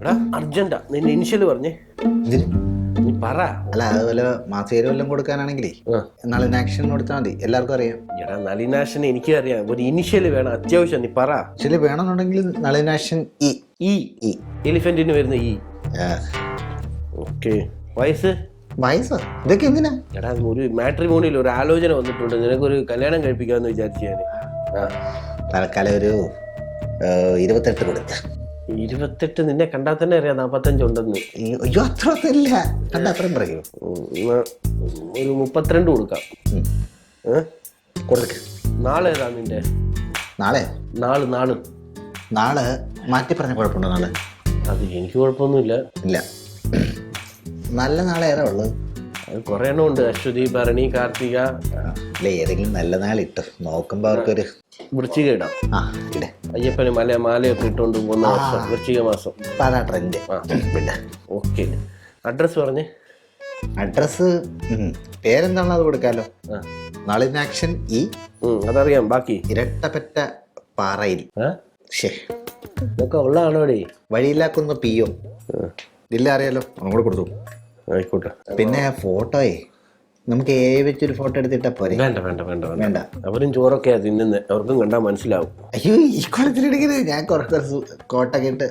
എടാ അർജന്റാ നിന്റെ ഇനിഷ്യല് പറഞ്ഞേ. നീ പറ. അല്ല അതുപോലെ മാസേര് വല്ലതും കൊടുക്കാനാണെങ്കിലേ നളിനാക്ഷൻ കൊടുത്താൽ മതി, എല്ലാവർക്കും അറിയാം. എടാ നളിനാശന് എനിക്കും അറിയാം, ഒരു ഇനിഷ്യല് വേണം അത്യാവശ്യം. നീ പറ. ആക്ച്വലി വേണമെന്നുണ്ടെങ്കിൽ നളിനാക്ഷൻ ഇ. ഈ എലിഫന്റിന് വരുന്ന ഈ. ഓക്കെ. വയസ്സ്? വയസ്സോ? ഇതൊക്കെ എന്തിനാ? എടാ ഒരു മാട്രിമോണിയിൽ ഒരു ആലോചന വന്നിട്ടുണ്ട്, നിനക്കൊരു കല്യാണം കഴിപ്പിക്കാമെന്ന് വിചാരിച്ചു ഞാൻ. തൽക്കാലം ഒരു 28 കൊടുക്ക. 28? നിന്നെ കണ്ടാൽ തന്നെ അറിയാം 45 ഉണ്ടെന്ന്. അയ്യോ അത്രയൊന്നുമില്ല, കണ്ട അത്രയും പറയൂ. ഒരു 32 കൊടുക്കാം. കൊടുക്ക. നാളെ ഏതാ നിന്റെ? നാളെ നാളെ മാറ്റി പറഞ്ഞ കുഴപ്പമുണ്ടോ? നാളെ അത് എനിക്ക് കുഴപ്പമൊന്നുമില്ല. ഇല്ല, നല്ല നാളെ ഏതാ ഉള്ളത്? അത് കുറെ എണ്ണം ഉണ്ട്. അശ്വതി, ഭരണി, കാർത്തിക. അല്ല ഏതെങ്കിലും നല്ല നാളിട്ടോ, നോക്കുമ്പോ അവർക്കൊരു വൃശ്ചിക ഇടാം. ഇടേ. അയ്യപ്പന് മാലയൊക്കെ ഇട്ടുകൊണ്ട് പോകുന്ന മാസം വൃശ്ചിക മാസം. ട്രെൻഡ്. ഓക്കെ. അഡ്രസ് പറഞ്ഞേ. അഡ്രസ് പേരെന്താണോ അത് കൊടുക്കാലോ. നളിനാക്ഷൻ ഇ. അതറിയാം. ബാക്കി ഇരട്ടപ്പറ്റ പാറയിൽ. ഇതൊക്കെ ഉള്ളതാണോടെ? വഴിയിലാക്കുന്ന പിയോ ജില്ല അറിയാലോ, അങ്ങോട്ട് കൊടുത്തു. ആയിക്കോട്ടെ. പിന്നെ ഫോട്ടോയെ നമുക്ക് വെച്ചൊരു ഫോട്ടോ എടുത്തിട്ടാ പോരെ? വേണ്ട. അവരും ചോറൊക്കെയാ തിന്നുന്നത്, അവർക്കും കണ്ടാൽ മനസ്സിലാവും. അയ്യോ ഈ കുളത്തിലെടുക്കരുത്, ഞാൻ കുറച്ച് കോട്ടൊക്കെ ഇട്ട്.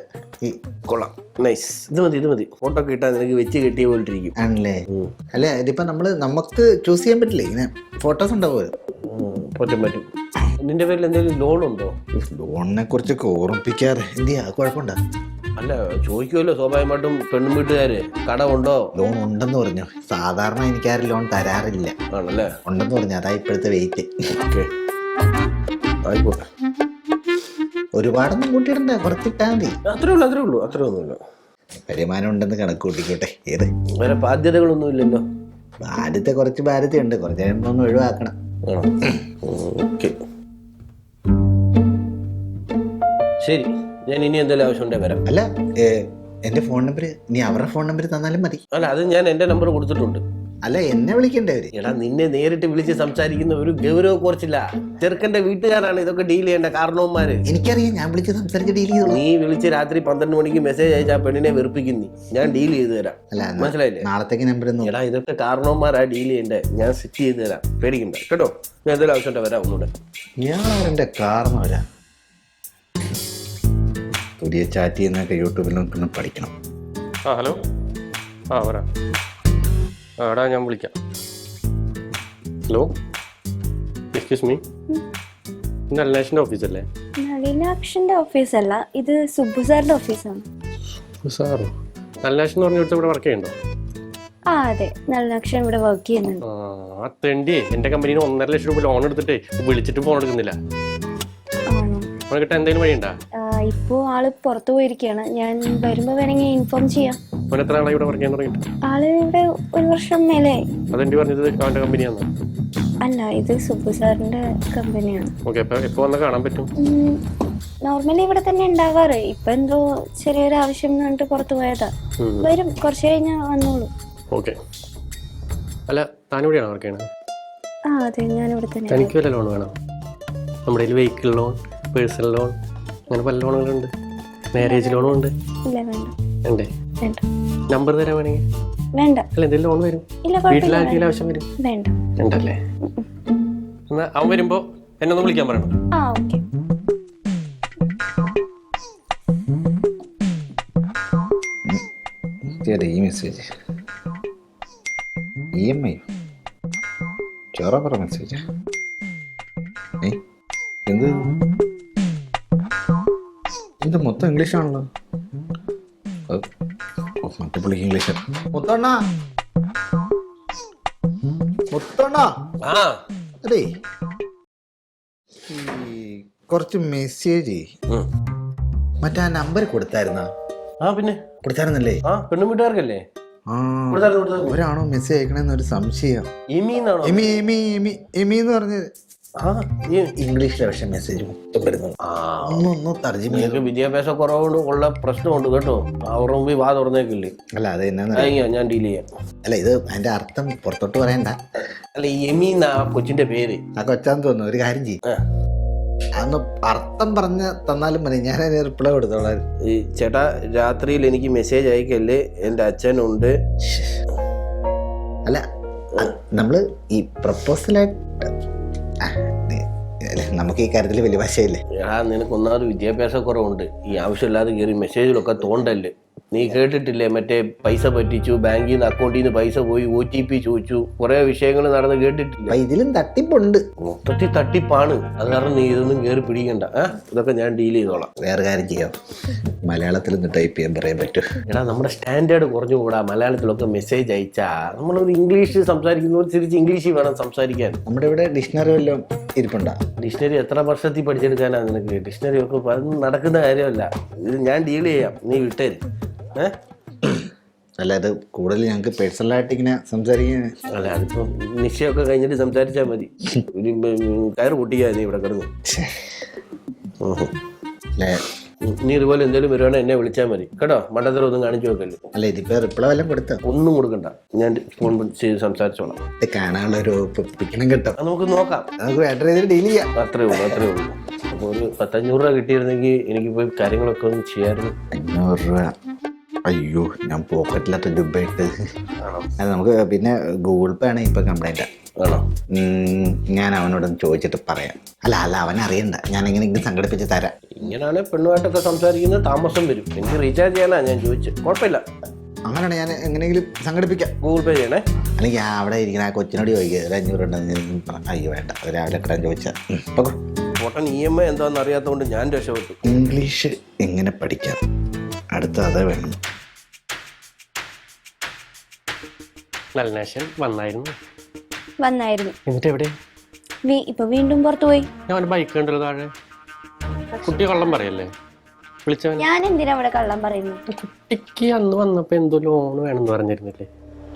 കൊള്ളാം, നൈസ്. ഇത് മതി. ഫോട്ടോ ഒക്കെ ഇട്ടാൽ നിനക്ക് വെച്ച് കെട്ടിയ പോലിട്ടിരിക്കും. ആണല്ലേ? അല്ല ഇതിപ്പോ നമുക്ക് ചൂസ് ചെയ്യാൻ പറ്റില്ലേ? ഇങ്ങനെ ഫോട്ടോസ് ഉണ്ടാവുമല്ലോ. പറ്റും. നിന്റെ പേരിൽ എന്തെങ്കിലും ലോൺ ഉണ്ടോ? ലോണിനെ കുറിച്ചൊക്കെ ഓർമ്മിപ്പിക്കാറ് എന്തിയാ, കുഴപ്പമുണ്ടോ? അല്ല ചോദിക്കുമല്ലോ സ്വാഭാവികമായിട്ടും പെണ്ണും വീട്ടുകാര്. കടമുണ്ടോ? ലോൺ ഉണ്ടെന്ന് പറഞ്ഞു. സാധാരണ എനിക്കാരും ലോൺ തരാറില്ല. ആണല്ലേ? ഉണ്ടെന്ന് പറഞ്ഞു, അതാ ഇപ്പോഴത്തെ വെയിറ്റ്. ആയിക്കോട്ടെ. ഒരുപാടൊന്നും കൂട്ടിയിടണ്ട, കുറച്ചിട്ടാ മതി. അത്രേ ഉള്ളൂ. വരുമാനം ഉണ്ടെന്ന് കണക്ക് കൂട്ടിക്കോട്ടെ. ഏത് വേറെ ബാധ്യതകളൊന്നും ഇല്ലല്ലോ? ബാധ്യത കുറച്ച് ബാധ്യതയുണ്ട്, കുറച്ച് കഴിയുമ്പോൾ ഒന്ന് ഒഴിവാക്കണം. ഓക്കെ ശരി, ഞാൻ ഇനി എന്തെങ്കിലും ആവശ്യമുണ്ടെങ്കിൽ വരാം. അല്ല എന്റെ ഫോൺ നമ്പർ നീ അവരുടെ ഫോൺ നമ്പർ തന്നാലും മതി. അല്ല അത് ഞാൻ എന്റെ നമ്പർ കൊടുത്തിട്ടുണ്ട്. അല്ല എന്നെ വിളിക്കണ്ടവര്. എടാ നിന്നെ നേരിട്ട് വിളിച്ച് സംസാരിക്കുന്ന ഒരു ഗൗരവം കുറച്ചില്ല. ചെറുക്കന്റെ വീട്ടുകാരാണ് ഇതൊക്കെ ഡീൽ ചെയ്യേണ്ട കാരണവന്മാര്. എനിക്കറിയാം, ഞാൻ വിളിച്ച് സംസാരിച്ച് ഡീൽ ചെയ്തു. നീ വിളിച്ച് രാത്രി 12 മണിക്ക് മെസ്സേജ് അയച്ചാ പെണ്ണിനെ വെറുപ്പിക്കുന്നു, ഞാൻ ഡീൽ ചെയ്ത് തരാം. മനസ്സിലായില്ലേ? നാളത്തേക്ക് നമ്പർ. എടാ ഇതൊക്കെ കാരണവന്മാരാ ഡീൽ ചെയ്യണ്ടേ, ഞാൻ സെറ്റ് ചെയ്ത് തരാം, പേടിക്കണ്ട കേട്ടോ. ഞാൻ എന്തെങ്കിലും ആവശ്യമുണ്ടെ വരാം ഒന്നുകൂടെ. ഞാനെന്റെ കാരണവരാ. പുതിയ ചാറ്റ് ചെയ്യുന്നൊക്കെ യൂട്യൂബിൽ നോക്കി പഠിക്കണം. ഹലോ. വരാം. എടാ ഞാൻ വിളിക്കാം. ഹലോ, എക്സ്ക്യൂസ് മീ, നളിനാക്ഷൻ്റെ ഓഫീസല്ലേ? നളിനാക്ഷൻ്റെ ഓഫീസല്ല, ഇത് സുബ്ബു സാറിൻ്റെ ഓഫീസാണ്. സാറോ? നളിനാക്ഷൻ എന്ന് പറഞ്ഞ ഇവിടെ വർക്ക് ചെയ്യണ്ടോ? അതെ, നളിനാക്ഷൻ ഇവിടെ വർക്ക് ചെയ്യുന്നുണ്ട്. ആ തെണ്ടി എൻ്റെ കമ്പനിയിൽ 1.5 ലക്ഷം രൂപ ലോൺ എടുത്തിട്ടേ വിളിച്ചിട്ട് ഫോൺ എടുക്കുന്നില്ല. കിട്ടാൻ എന്തെങ്കിലും വഴിയുണ്ടാ? ഇപ്പോ ആള് പുറത്തു പോയിരിക്കുകയാണ്, ഞാൻ വരുമ്പോ വേണമെങ്കിൽ ഇൻഫോം ചെയ്യാം. എത്ര ആളായി ഇവിടെ വർക്ക് ചെയ്യാൻ തുടങ്ങിയിട്ട്? ആള് ഇവിടെ 1 വർഷം മേലെ. അതെന്തി പറഞ്ഞത് അവന്റെ കമ്പനിയാണോ? അല്ല, ഇത് സുബ്ബു സാറിന്റെ കമ്പനിയാണ്. ഓക്കെ, എപ്പോ വന്ന് കാണാൻ പറ്റും? നോർമലി ഇവിടെ തന്നെ ഉണ്ടാവാറ്. ഇപ്പൊ എന്തോ ചെറിയൊരു ആവശ്യം എന്ന് പറഞ്ഞിട്ട് പുറത്തു പോയതാ. വരും, കുറച്ച് കഴിഞ്ഞാൽ വന്നോളൂ. ഓക്കെ. അല്ല താനിവിടെയാണോ വർക്ക് ചെയ്യണത്? അതെ, ഞാൻ ഇവിടെ തന്നെ. തനിക്ക് വല്ല ലോൺ വേണം? നമ്മുടെ വെഹിക്കിൾ ലോൺ, പേഴ്സണൽ ലോൺ, അങ്ങനെ പല ലോണുകളുണ്ട്. മാരേജ് ലോണും ഉണ്ട്. ഇല്ല, വേണ്ട. ഉണ്ടേ? വേണ്ട. നമ്പർ തരാൻ വേണമെങ്കിൽ? വേണ്ട. അല്ല എന്തെങ്കിലും ലോൺ വരും? വീട്ടിലാർക്കെങ്കിലും ആവശ്യം വരും? വേണ്ട. ഉണ്ടല്ലേ? എന്നാ അവൻ വരുമ്പോ എന്നെ ഒന്ന് വിളിക്കാൻ പറയണം. ഓക്കെ. ഈ മെസ്സേജ് EMI ചോറ പറ മെസ്സേജ്. എന്ത് മൊത്തം ഇംഗ്ലീഷാണല്ലോ. മറ്റേ പുള്ളിക്ക് ഇംഗ്ലീഷ്. മുത്തോണ്ണ അതെ, കുറച്ച് മെസ്സേജ് മറ്റേ ആ നമ്പർ കൊടുത്തായിരുന്നാ? പിന്നെ കൊടുത്തായിരുന്നല്ലേ? പെണ്ണും വീട്ടുകാർക്കല്ലേ? ഒരാണോ മെസ്സേജ് അയക്കണെന്നൊരു സംശയം. എമി എന്ന് പറഞ്ഞത് ഇംഗ്ലീഷിലെ പക്ഷെ മെസ്സേജ് മൊത്തം വരുന്നത്. നിങ്ങൾക്ക് വിദ്യാഭ്യാസ കുറവുകൊണ്ട് ഉള്ള പ്രശ്നമുണ്ട് കേട്ടോ. അവരുടെ മുമ്പിൽ വാ തുറന്നേക്കില്ലേ? അല്ല അത് എന്നാ ഞാൻ ഡീൽ ചെയ്യാം. അല്ല ഇത് അതിന്റെ അർത്ഥം പുറത്തോട്ട് പറയണ്ട. അല്ല എമി എന്നാ കൊച്ചിന്റെ പേര്. ആ കൊച്ചാന്ന് തോന്നുന്നു. ഒരു കാര്യം ചെയ്യും, അതൊന്ന് അർത്ഥം പറഞ്ഞ് തന്നാലും മതി, ഞാൻ അതിന് റിപ്ലൈ കൊടുത്തോളാം. ഈ ചേട്ടാ രാത്രിയിൽ എനിക്ക് മെസ്സേജ് അയക്കല്ലേ, എൻ്റെ അച്ഛനുണ്ട്. അല്ല നമ്മള് ഈ പ്രപ്പോസലായിട്ട് നമുക്ക് ഈ കാര്യത്തിൽ വലിയ വശമില്ലേ. എടാ നിനക്കൊന്നാമത് വിദ്യാഭ്യാസ കുറവുണ്ട്. ഈ ആവശ്യമില്ലാതെ കയറി മെസ്സേജിലൊക്കെ തോണ്ടല്ലേ. നീ കേട്ടിട്ടില്ലേ മറ്റേ പൈസ പറ്റിച്ചു, ബാങ്കിൽ നിന്ന് അക്കൗണ്ടിൽ നിന്ന് പൈസ പോയി, OTP ചോദിച്ചു, കുറെ വിഷയങ്ങൾ നടന്ന് കേട്ടിട്ടില്ല. ഇതിലും തട്ടിപ്പുണ്ട്, മൊത്തത്തിൽ തട്ടിപ്പാണ്. അത് കാരണം നീ ഇതൊന്നും കയറി പിടിക്കണ്ട. ഇതൊക്കെ ഞാൻ ഡീൽ ചെയ്തോളാം. വേറെ കാര്യം ചെയ്യാം, മലയാളത്തിൽ ഒന്ന് ടൈപ്പ് ചെയ്യാൻ പറയാൻ പറ്റും. എടാ നമ്മുടെ സ്റ്റാൻഡേർഡ് കുറഞ്ഞുകൂടാ. മലയാളത്തിലൊക്കെ മെസ്സേജ് അയച്ചാ നമ്മളൊരു ഇംഗ്ലീഷ് സംസാരിക്കുന്നവർ തിരിച്ച് ഇംഗ്ലീഷിൽ വേണം സംസാരിക്കാൻ. നമ്മുടെ ഇവിടെ ഡിക്ഷണറി വല്ലതും ഇരിപ്പുണ്ടോ? ഡിക്ഷണറി എത്ര വർഷത്തിൽ പഠിച്ചെടുക്കാനാ നിനക്ക്? ഡിക്ഷണറി ഒക്കെ നടക്കുന്ന കാര്യമല്ല. ഇത് ഞാൻ ഡീൽ ചെയ്യാം, നീ വിട്ടേര്. അല്ല അത് കൂടുതൽ ഞങ്ങൾക്ക് പേഴ്സണലായിട്ട് ഇങ്ങനെ സംസാരിക്കാൻ. അല്ല അതിപ്പോ നിശ്ചയമൊക്കെ കഴിഞ്ഞിട്ട് സംസാരിച്ചാൽ മതി. ഒരു കയറ് പൊട്ടിക്കാ നീ ഇവിടെ കിടന്നു. അല്ലേ നീ ഇതുപോലെ എന്തെങ്കിലും വരുവാണെങ്കിൽ എന്നെ വിളിച്ചാൽ മതി കേട്ടോ. മണ്ടത്തരം ഒന്നും കാണിച്ചു നോക്കല്ലേ. അല്ല ഇതിപ്പോ റിപ്ലൈ വല്ലതും കൊടുത്തോ? ഒന്നും കൊടുക്കണ്ട, ഞാൻ ഫോൺ ചെയ്ത് സംസാരിച്ചോളാം. ഇത് കാണാനുള്ള ഒരു പിക്കണം കിട്ടും, നമുക്ക് നോക്കാം. നമുക്ക് വേണ്ട രീതിയിൽ ഡീൽ ചെയ്യാം. അത്രേ ഉള്ളൂ. അപ്പോൾ ഒരു 10-500 രൂപ കിട്ടിയിരുന്നെങ്കിൽ എനിക്ക് പോയി കാര്യങ്ങളൊക്കെ ഒന്ന് ചെയ്യാമായിരുന്നു. 500 രൂപ? അയ്യോ, ഞാൻ പോക്കറ്റിലൊക്കെ ഡുബായിട്ട്. അത് നമുക്ക് പിന്നെ ഗൂഗിൾ പേ ആണ് ഇപ്പൊ കംപ്ലൈന്റ്. ആണോ? ഞാൻ അവനോടൊന്ന് ചോദിച്ചിട്ട് പറയാം. അല്ല അവൻ അറിയണ്ട, ഞാൻ എങ്ങനെയെങ്കിലും സംഘടിപ്പിച്ച് തരാം. ഇങ്ങനെയാണ് പെണ്ണുമായിട്ടൊക്കെ സംസാരിക്കുന്നത്, താമസം വരും. എനിക്ക് റീചാർജ് ചെയ്യാനാ ഞാൻ ചോദിച്ചത്. കുഴപ്പമില്ല, അങ്ങനെയാണ് ഞാൻ എങ്ങനെയെങ്കിലും സംഘടിപ്പിക്കാം. ഗൂഗിൾ പേ ചെയ്യണേ. അല്ലെങ്കിൽ അവിടെ ഇരിക്കുന്ന ആ കൊച്ചിനോട് ചോദിക്കുക, ഒരു 500 ഉണ്ടെന്ന്. അയ്യോ വേണ്ട, രാവിലെ കിട്ടാൻ ചോദിച്ചാൽ. ഫോട്ടൻ EMI എന്താണെന്ന് അറിയാത്തതുകൊണ്ട് ഞാൻ രക്ഷപ്പെട്ടു. ഇംഗ്ലീഷ് എങ്ങനെ പഠിക്കാം, അടുത്ത അതേ വേണം. നളിനേശൻ വന്നായിരുന്നു. എന്നിട്ട് എവിടെ? ഇപ്പൊ വീണ്ടും പുറത്തു പോയി. ഞാൻ ബൈക്ക് കണ്ടല്ലോ താഴെ. കുട്ടി കള്ളം പറയല്ലേ വിളിച്ചവൻ? ഞാൻ എന്തിനാ അവിടെ കള്ളം പറയുന്നു? കുട്ടിക്ക് അന്ന് വന്നപ്പോ എന്തോ ലോൺ വേണമെന്ന് പറഞ്ഞിരുന്നില്ലേ?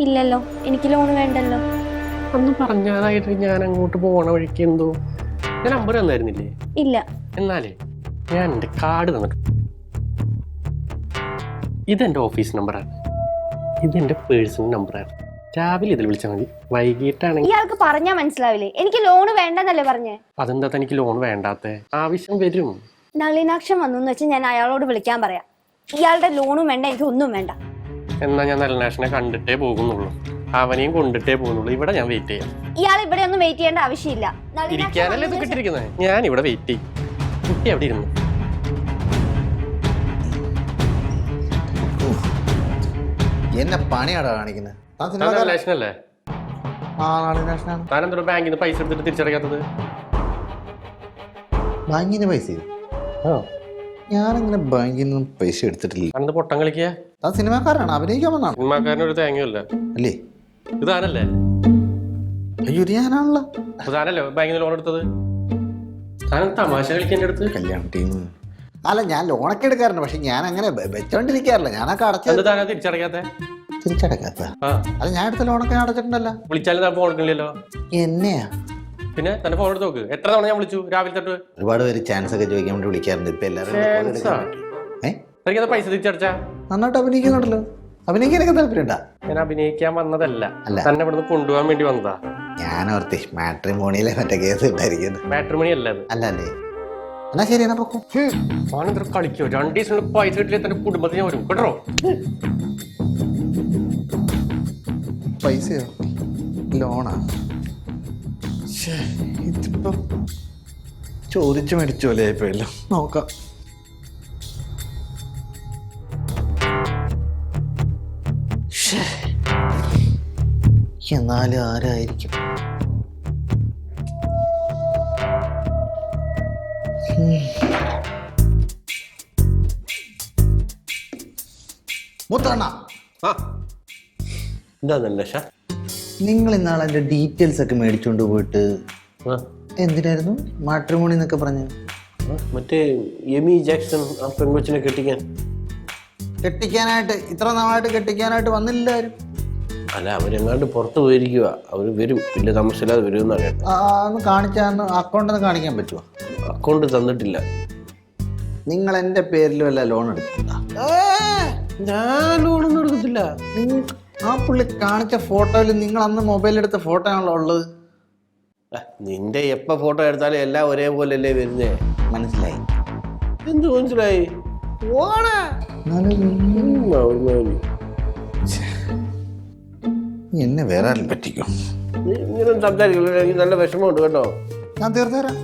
ഇല്ലല്ലോ, എനിക്ക് ലോൺ വേണ്ടല്ലോ. അന്ന് പറഞ്ഞതായിട്ട് ഞാൻ അങ്ങോട്ട് പോണ വഴിക്ക് എന്തോ ഞാൻ നമ്പർ തന്നായിരുന്നില്ലേ? ഇല്ല. എന്നാലേ ഞാൻ എൻ്റെ കാർഡ് തന്നിട്ടു. ഇതെൻ്റെ ഓഫീസ് നമ്പറാണ്, ഇതെൻ്റെ പേഴ്സണൽ നമ്പറാണ്. രാവിലെ ഇതിൽ വിളിച്ചാൽ മതി, വൈകിട്ടാണെങ്കിൽ. ഇയാൾക്ക് പറഞ്ഞാൽ മനസ്സിലാവില്ലേ? എനിക്ക് ലോൺ വേണ്ടെന്നല്ലേ പറഞ്ഞേ? അതെന്താ എനിക്ക് ലോൺ വേണ്ടാത്ത? ആവശ്യം വരും. നളിനാക്ഷൻ വന്നു വെച്ചാൽ ഞാൻ അയാളോട് വിളിക്കാൻ പറയാം. ഇയാളുടെ ലോണും വേണ്ട, എനിക്ക് ഒന്നും വേണ്ട. എന്നാ ഞാൻ നളിനാക്ഷനെ കണ്ടിട്ടേ പോകുന്നുള്ളൂ, അവനെയും കൊണ്ടിട്ടേ പോകുന്നുള്ളൂ. ഇവിടെ ഞാൻ വെയിറ്റ് ചെയ്യാം. ഇയാൾ ഇവിടെ ഒന്നും വെയിറ്റ് ചെയ്യേണ്ട ആവശ്യമില്ല. ഇരിക്കാനല്ലേ ഇത് കിട്ടിയിരിക്കുന്നത്? ഞാൻ ഇവിടെ വെയിറ്റ് ചെയ്യും. കുട്ടി എവിടെ ഇരുന്നു? എന്നെ പണിയാടാ കാണിക്കുന്നത്. നളിനാക്ഷനല്ലേ? നാഷണാണ്. താനെന്തോ ബാങ്കിൽ നിന്ന് പൈസ എടുത്തിട്ട് തിരിച്ചടയ്ക്കാത്തത്? ബാങ്കിന് പൈസ? ഞാനങ്ങനെ ബാങ്കിൽ നിന്നും പൈസ എടുത്തിട്ടില്ല. അന്ന് പൊട്ടം കളിക്കുക. അത് സിനിമാക്കാരാണ്, അഭിനയിക്കാൻ വന്നാണ്. സിനിമാക്കാരനൊരു തേങ്ങയല്ല അല്ലേ? ഇതാനല്ലേ? അയ്യോ ഞാനാണല്ലോ. താനല്ലേ ബാങ്കിൽ നിന്ന് ലോൺ എടുത്തത്? താനും തമാശ കളിക്കാൻ അടുത്ത് കല്യാണ ടീം. അല്ല ഞാൻ ലോണൊക്കെ എടുക്കാറുണ്ട്, പക്ഷെ ഞാൻ അങ്ങനെ വെച്ചോണ്ടിരിക്കാറില്ല. ഞാനൊക്കെ അടച്ചത്. താനാ തിരിച്ചടയ്ക്കാത്ത? തിരിച്ചടക്കാത്ത? അല്ല ഞാൻ എടുത്ത ലോണൊക്കെ അടച്ചിട്ടുണ്ടല്ലോ. വിളിച്ചാലും താൻ ഫോൺ എടുക്കണില്ലല്ലോ. എന്നെയാ? പിന്നെ തന്നെ ഫോൺ എടുത്ത് നോക്ക്. എത്ര തവണ ഞാൻ വിളിച്ചു രാവിലെ തൊട്ട്? ഒരുപാട് പേര് ചാൻസ് ഒക്കെ ചോദിക്കാൻ വേണ്ടി വിളിക്കാറുണ്ട്. ഇപ്പൊ എല്ലാവരും പൈസ തിരിച്ചടച്ചാ നന്നായിട്ട് അഭിനയിക്കുന്നുണ്ടല്ലോ. അഭിനയിക്കാനൊക്കെ താല്പര്യണ്ടാ? ഞാൻ അഭിനയിക്കാൻ വന്നതല്ല, തന്നെ ഇവിടുന്ന് കൊണ്ടുപോകാൻ വേണ്ടി വന്നതാ. ഞാൻ ഓർത്തി മാട്രിമോണിയിലെ മറ്റേ കേസ് ഉണ്ടായിരിക്കുന്നു. മാട്രിമോണി അല്ല അത്. അല്ലേ? എന്നാ ശരി, എന്നാ പൊക്കോ. താനെന്തൊരു കളിക്കോ? 2 ദിവസം പൈസ കിട്ടില്ല തന്റെ കുടുംബത്തിന് വരും കേട്ടോ. പൈസയോ? ലോണാ? ഇതിപ്പോ ചോദിച്ചു മേടിച്ചോലേ ഇപ്പല്ലോ. നോക്കാം. എന്നാലും ആരായിരിക്കും? മുത്തണ്ണ, എന്താ നല്ലേഷ? നിങ്ങൾ ഇന്നാളെ എൻ്റെ ഡീറ്റെയിൽസ് ഒക്കെ മേടിച്ചോണ്ട് പോയിട്ട് എന്തിനായിരുന്നു? മാട്രിമോണി എന്നൊക്കെ പറഞ്ഞു. മറ്റേ എമി ജാക്സൺ ആ പെൺകൊച്ചിനെ കെട്ടിക്കാനായിട്ട് ഇത്ര നാളായിട്ട് കെട്ടിക്കാനായിട്ട് വന്നില്ല ആരും. അല്ല അവരെങ്ങാണ്ട് പുറത്ത് പോയിരിക്കുക. അവര് വരും, വലിയ താമസമില്ലാതെ വരുമെന്നാണ് കേട്ടോ. ഒന്ന് കാണിച്ചാൽ അക്കൗണ്ട് ഒന്ന് കാണിക്കാൻ പറ്റുമോ? അക്കൗണ്ട് തന്നിട്ടില്ല. നിങ്ങൾ എൻ്റെ പേരിൽ വല്ല ലോൺ എടുത്തിട്ടുണ്ടോ? ഞാൻ ലോണൊന്നും എടുക്കത്തില്ല. ആ പുള്ളി കാണിച്ച ഫോട്ടോയിൽ നിങ്ങൾ അന്ന് മൊബൈൽ എടുത്ത ഫോട്ടോ ആണല്ലോ ഉള്ളത്. നിന്റെ എപ്പോ ഫോട്ടോ എടുത്താലും എല്ലാം ഒരേപോലെ അല്ലേ വരുന്നേ. മനസ്സിലായി. എന്ത് മനസ്സിലായി? ഓടാ. എന്നെ വേറെ ആരും പറ്റിക്കും. നീ ഇങ്ങനെ സംസാരിക്കില്ല, എനിക്ക് നല്ല വിഷമമുണ്ട് കേട്ടോ. ഞാൻ തീർത്തുതരാം.